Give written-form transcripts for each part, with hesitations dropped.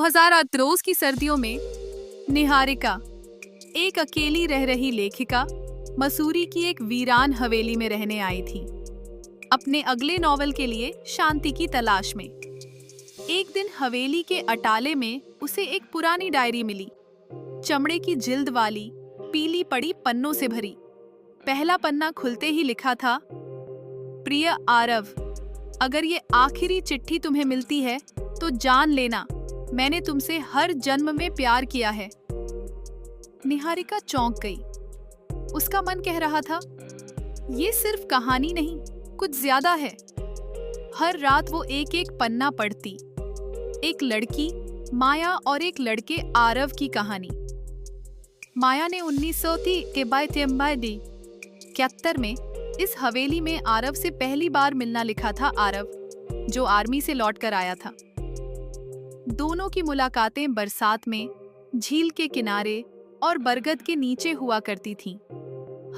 2018 की सर्दियों में निहारिका, एक अकेली रह रही लेखिका, मसूरी की एक वीरान हवेली में रहने आई थी, अपने अगले नॉवल के लिए शांति की तलाश में। एक दिन हवेली के अटाले में उसे एक पुरानी डायरी मिली, चमड़े की जिल्द वाली, पीली पड़ी पन्नों से भरी। पहला पन्ना खुलते ही लिखा था, प्रिय आरव, अगर ये आखिरी चिट्ठी तुम्हें मिलती है तो जान लेना, मैंने तुमसे हर जन्म में प्यार किया है। निहारिका चौंक गई। उसका मन कह रहा था, ये सिर्फ कहानी नहीं, कुछ ज्यादा है। हर रात वो एक एक पन्ना पढ़ती, एक लड़की माया और एक लड़के आरव की कहानी। माया ने 1971 में इस हवेली में आरव से पहली बार मिलना लिखा था। आरव, जो आर्मी से लौट कर आया था। दोनों की मुलाकातें बरसात में, झील के किनारे और बरगद के नीचे हुआ करती थीं।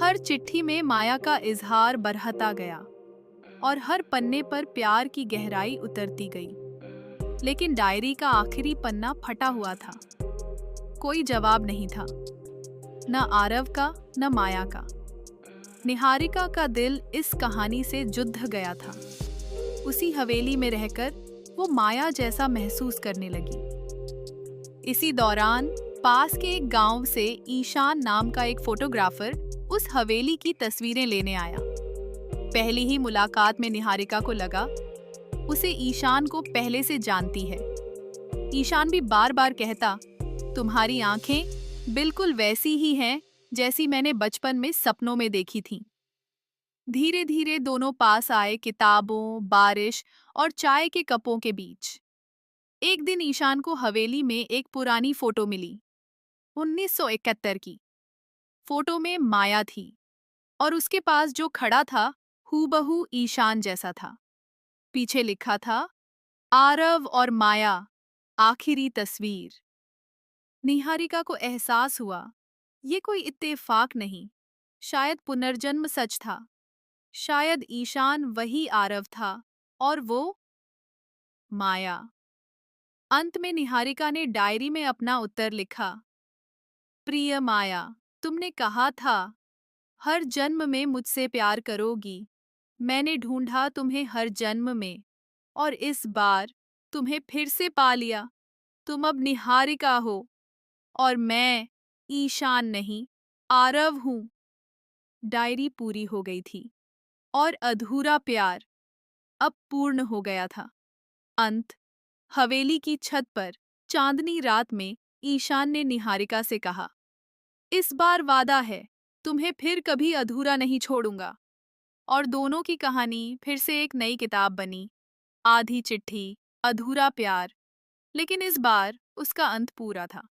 हर चिट्ठी में माया का इजहार बढ़ता गया और हर पन्ने पर प्यार की गहराई उतरती गई। लेकिन डायरी का आखिरी पन्ना फटा हुआ था। कोई जवाब नहीं था, न आरव का न माया का। निहारिका का दिल इस कहानी से जुड़ गया था। उसी हवेली में रहकर वो माया जैसा महसूस करने लगी। इसी दौरान पास के एक गांव से ईशान नाम का एक फोटोग्राफर उस हवेली की तस्वीरें लेने आया। पहली ही मुलाकात में निहारिका को लगा उसे ईशान को पहले से जानती है। ईशान भी बार बार कहता, तुम्हारी आंखें बिल्कुल वैसी ही हैं जैसी मैंने बचपन में सपनों में देखी थीं। धीरे धीरे दोनों पास आए, किताबों, बारिश और चाय के कपों के बीच। एक दिन ईशान को हवेली में एक पुरानी फोटो मिली, 1971 की। फोटो में माया थी और उसके पास जो खड़ा था हूबहू ईशान जैसा था। पीछे लिखा था, आरव और माया, आखिरी तस्वीर। निहारिका को एहसास हुआ, ये कोई इत्तेफाक नहीं, शायद पुनर्जन्म सच था। शायद ईशान वही आरव था और वो माया। अंत में निहारिका ने डायरी में अपना उत्तर लिखा, प्रिय माया, तुमने कहा था हर जन्म में मुझसे प्यार करोगी। मैंने ढूंढा तुम्हें हर जन्म में और इस बार तुम्हें फिर से पा लिया। तुम अब निहारिका हो और मैं ईशान नहीं, आरव हूं। डायरी पूरी हो गई थी और अधूरा प्यार अब पूर्ण हो गया था। अंत। हवेली की छत पर चांदनी रात में ईशान ने निहारिका से कहा, इस बार वादा है, तुम्हें फिर कभी अधूरा नहीं छोड़ूंगा। और दोनों की कहानी फिर से एक नई किताब बनी, आधी चिट्ठी, अधूरा प्यार। लेकिन इस बार उसका अंत पूरा था।